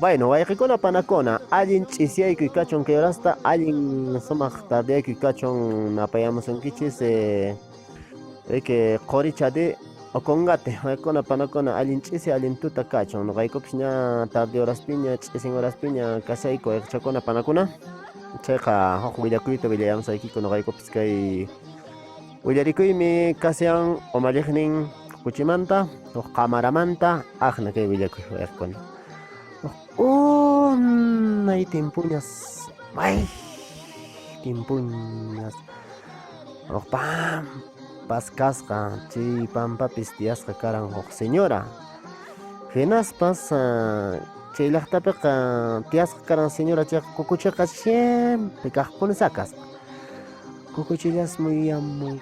Bueno, wayqikuna panakuna allin ch'isyaykuy kachun kay horasta allin sumaq tardeyaykuy kachun napayamusunkichis que qorichade okongate waykuna panakuna allin ch'isi allin tuta kachun noqaykupish ña tarde horaspiña ch'isin horaspiña kasayku wayqichakuna panakuna chayqa huk willakuyta willayamusaykiku noqaykupish kay willarikuymi kasyan umalliqnin kuchimanta huk qamaramanta aqna kay willakuy wayqikuna unay timpuñas may timpuñas huk pampas kasqa chay pampapis tiyasqa karan huk señora hinaspas chay llaqtapiqa tiyasqa karan señora chay kukuchiqa siempre kaqpuni sakasqa kukuchillas muy yamun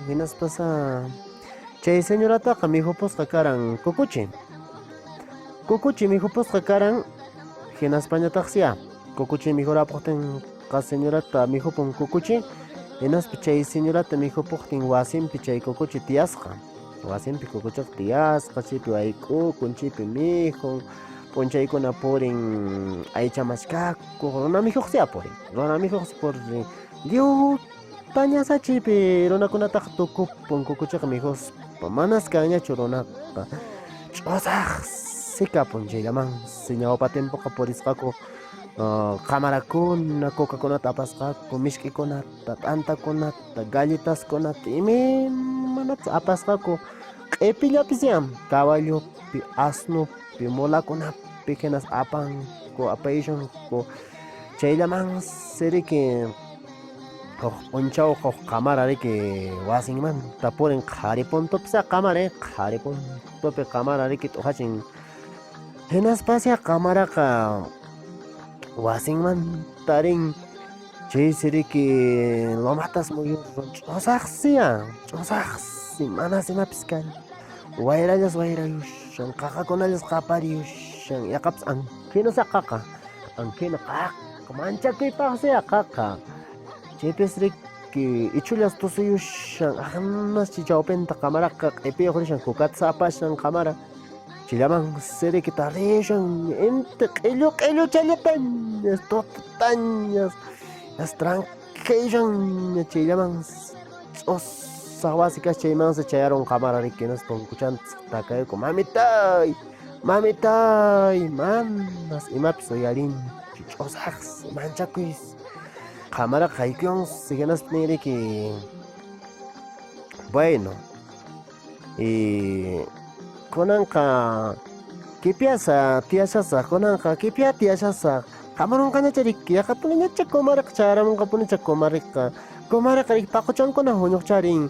hinaspas chay señorataqa mijupusqa karan kukuchi mijupusqa karan hinaspañataqsia kukuchi mijurapuktin qa señorata mijupun kukuchi hinaspa chay señorata mijupuktin wasinpi chay kukuchi tiyasqa wasinpi kukuchiqa tiyasqa chaypi wayk'ukun chaypi mijun p'unchaykuna purin aycha mashkakuq runa mijuqsia purin lluta ñasa chaypi runakunataqa tukupun kukuchiqa mijuspa manas kanñachu runaqa ch'usaq sikapun chayllaman ñawpa timpuqa purisqaku qamarakuna cocakunata apasqaku mishk'ikunata t'antakunata galletaskunata imamanata apasqaku q'ipillapis yan caballupi asnupi mulakunapi hinas apanku apayshunku chayllaman siriki huk p'unchawqa huk qamara riki wasinmanta purin qharipuntupisa qamara qharipuntupi qamara riki t'ujachin hinaspasia qamaraqa wasinmanta rin chay siriki lomatas muyurun ch'usaqsi manas imapis kan wayrallas wayrayushan qaqakunallas qapariyushan yaqapas anqhina qaqa anqhina qaqa manchakuypaqsiya qaqa chaypis riki ichullas tusuyushan ahnas chay chawpinta qamaraqa q'ipiyuq rishan kukata sapashan qamara chayllaman siriki tarishan inti q'illu chayllapañas tutañas tranquillan chayllaman t'usaq wasi kash chaymansi chayarun qamara riki hinaspa punkuchanta takayku mamitay manas imapis uyarinchu ch'usaqsi manchakuysi qamaraqa haykuyunsi hinaspa nin riki bueno kunanqa kipiasa tiyashasaq kunanqa kipia tiyashasaq qamarunqañacha riki yaqapuniñacha kumariqa chayaramunqapunicha kumariqa riki paquchankuna huñuqcharin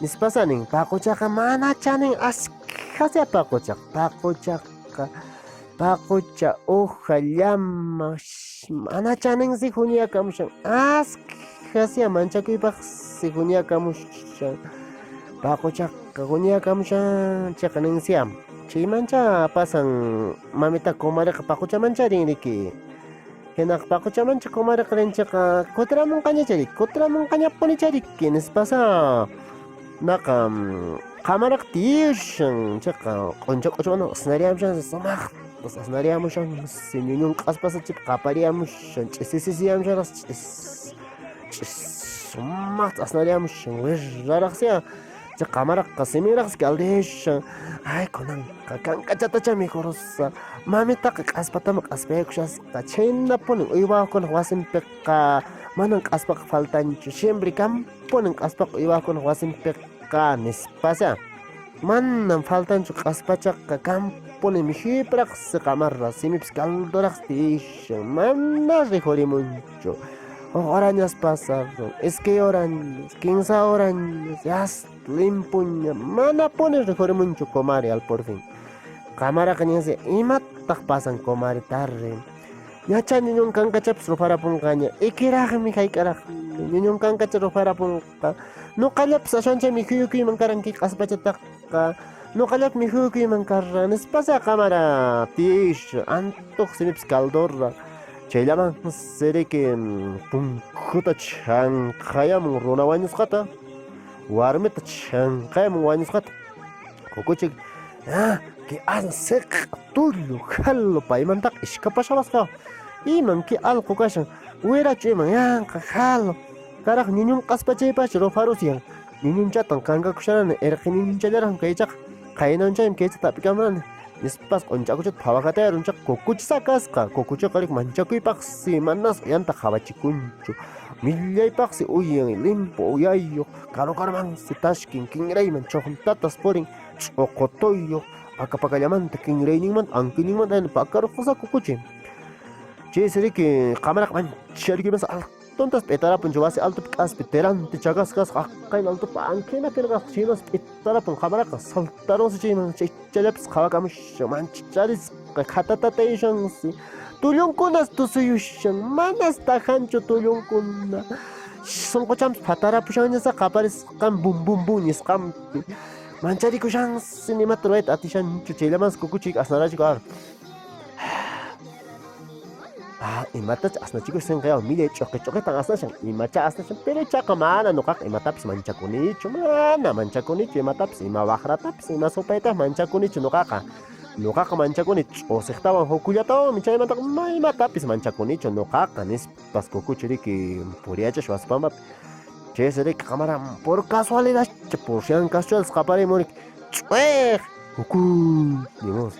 nispasanin paquchaqa mana chanin askasiya paqucha uha llama mana chaninsi huñuyakamushan askasiya manchakuypaqsi huñuyakamushan paquchaqa huñuyakamushan chayqa ninsiyam chaymancha pasan mamita kumariqa paquchamancharin riki hinaqa paquchamancha kumariqa rinchikqa kutiramunqañapunicha riki nispasa naqa qamaraqa tiyushan chayqa q'uncha q'uch'uwan asnariyamushan sumaqtas asnariyamushan ñuñun q'aspasa chaypi qapariyamushan ch'isisisiyamusharaqsi sumaqta asnariyamushan wirraraqsiya chay qamaraqa siminraqsi kaldishan ay kunanqa kankachatacha mijurusa mamitaqa q'aspatama q'aspaykushasqa chayna punin uywakuna wasinpiqa manan q'aspaqa faltanchu siempre kampunin q'aspaqa uywakuna wasinpiqa nispasa manan faltanchu q'aspachaqa kampunin mijipraqsi qamara simipis kalduraqsi tiyishan mana rijurimunchu horañas pasaron iskay horañas 15 horañas yas limpuña mana punis rijurimunchu kumari al por fin qamaraqa ñansi imataq pasan kumari tarri ñacha ñuñun kankachapis ruparapunqaña ikiraqmi hayk'araqmi ñuñun kankacha ruparapunqa nuqallapis ashanchay mijuyukuyman karanki q'aspachataqa nuqallapis mijuyukuyman karran nispasa qamara tiyish antuq simipis kaldurra chayllaman siriki punkuta chanqayamun runa wañusqata warmita chanqayamun wañusqata kukuchik que ansek tullu hallo paymanta ishkapashabasqa iman que algo kashan wirachu iman yanqa hallo karaq niñun q'aspachaypachu rufarusiyan niñunchatan kankakushanani irqi niñunchallaran kaychaq qaynanchaymi kaycha tapikamunani nispas q'unch'akuchata phawakatayarunchaq kukuchi sakasqa kukuchiqa riq manchakuypaqsi manas yanta qhawachikunchu millaypaqsi uyan limpu uyayuq karukarmansi tashkin kinrayman ch'uqtatas purin ch'uqutuyuq akapakallamananta kinrayninmanta ankininmanta pakaruqsa kukuchi chisriki qamaraqa mancharikuymas altontas p'itarapunchu wasi altupi k'aspi teranti chakasqasqa aqayna altupi ankina kirqasqa chimas p'itarapun qamaraqa saltaronsi chayman chaychallapis qhawakamushan mancharisqa khatatatayshansi tullunkunas tusuyushan manas tajanchu tullunkuna sunquchamas phatarapushanñasa qaparisqan bum bum bum nisqanpi mancharikushansi nimata ruayta atishanchu chayllamas kukuchik asnarachik imatacha asnachikuy sinqiyawan millay ch'uqitan asnashan imacha asnashan pero ichaqa mana nuqaqa imatapis manchakunichu mana manchakunichu imatapis ima waqratapis ima supaytas manchakunichu nuqaqa manchakuni ch'usiqtawan hukullatawanmi chaymantaqa imatapis manchakunichu nuqaqa nispas kukuchi riki puriachash wasipampapi chaysi riki qamara por casualidad por si acaso qaparimuni ch'uiq hukuy nimus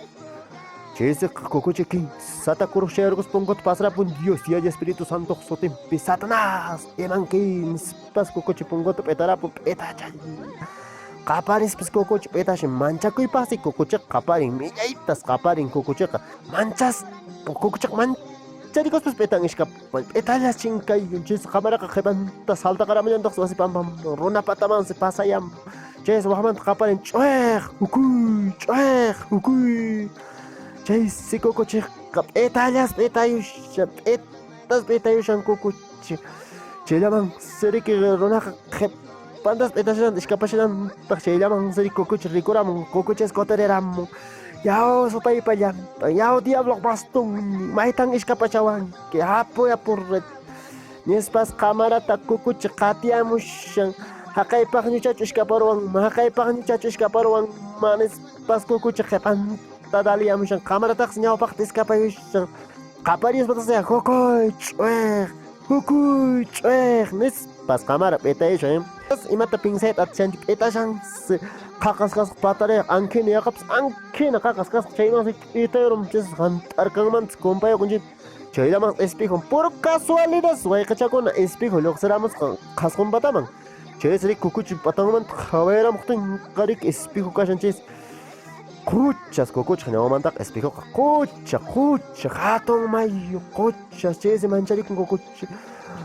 chaysi kukuchi sata kuruqchayarqus punkuta pasarapun Dios yaya Espíritu Santo sutinpi Satanás imanki nispas kukuchi punkuta p'itarapun p'itachay qaparispis kukuchi p'itashi manchakuypaqsi kukuchiqa qaparin millaytas qaparin kukuchiqa manchas kukuchiqa mancharikuspis p'itan ishkapa p'itallash chinkayun chaysi qamaraqa qhipanta saltaqaramullantaqa wasipampam runa patamansi pasayam chaysi waqmanta qaparin ch'uiq hukuy chaysi kukuchiqa p'itallas p'itayushan p'itas p'itayushan kukuchi chayllaman siriki runaqa qhipantas p'itashanta ishkapashantaq chayllaman siri kukuchi rikuramun kukuchis cotoreramun yaw supaypa llampa yaw diablo bastun maytan ishkapachawanki apuya purret nispas qamarata kukuchi qatiyamushan haqaypaqñuchachu ishkaparwan haqaypaqñuchachu ishkaparwan manispas kukuchi qhipanta tadaliyamushan qamarataqsi ñawpaqta iskapayushan qaparispatasya hukuy ch'uiq nispas qamara p'itayushan imata pinsayta atishanchik p'itashansi qaqasqasqa patariq ankina yaqapis ankina qaqasqasqa chaymansi p'itayurum chis qantarkanmantas kumpayuqunchik chayllaman espejon por casualidad wayqachakuna espejo lluqsiramusqa qhasqunpataman chaysi rik kukuchi patanmanta qhawayaramuqtin qarik espejo kashan chaysi quchas kukuchqa ñawmantaqa espejoqa qucha hatun mayu quchas chaysi mancharikun kukuchi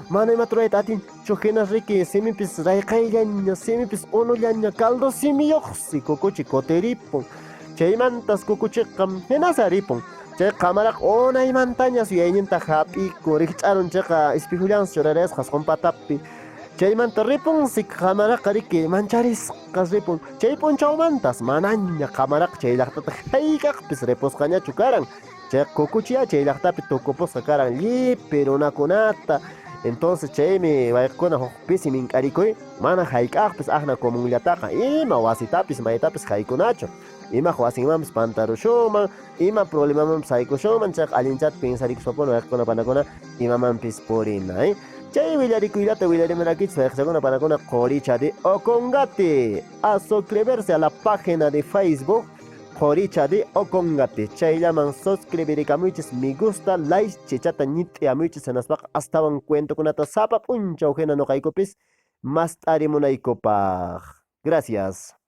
mana imata rurayta atinchu hina riki simipis rayqayllaña simipis unullaña caldo simiyuqsi kukuchi coteripun chaymantas kukuchiqa hinasa ripun chay qamaraqa unaymantaña suyayninta hap'ikun rikch'arun chayqa espejollansi churarisqa qhasqunpatapi chaymanta ripunsi qamaraqa riki mancharisqa ripun chay punchawmantas manaña qamaraqa chay llaqtata hayk'aqpis ripusqañachu karan chay kukuchiya chay llaqtapi tukupusqa karan llipi runakunata entonces chaymi wayqikuna huk pisi mink'arikuy mana hayk'aqpis aqna comunllataqa ima wasitapis maytapis haykunachu ima wasinmanpis pantarushuman ima problemamanpis haykushuman chayqa allinchata pensarikusupuni wayqikuna panakuna imamanpis purina chay willarikuylata willarimunakich wayqikuna panakuna Qoricha de Ocongate a suscribirse a la página de Facebook Qoricha de Ocongate chayllaman suscribirikamunchis me gusta like chichata ñit'iyamuychis hinaspaqa astawan cuentokunata sapa p'unchaw hina noqaykupis mas t'arimunaykupaq gracias.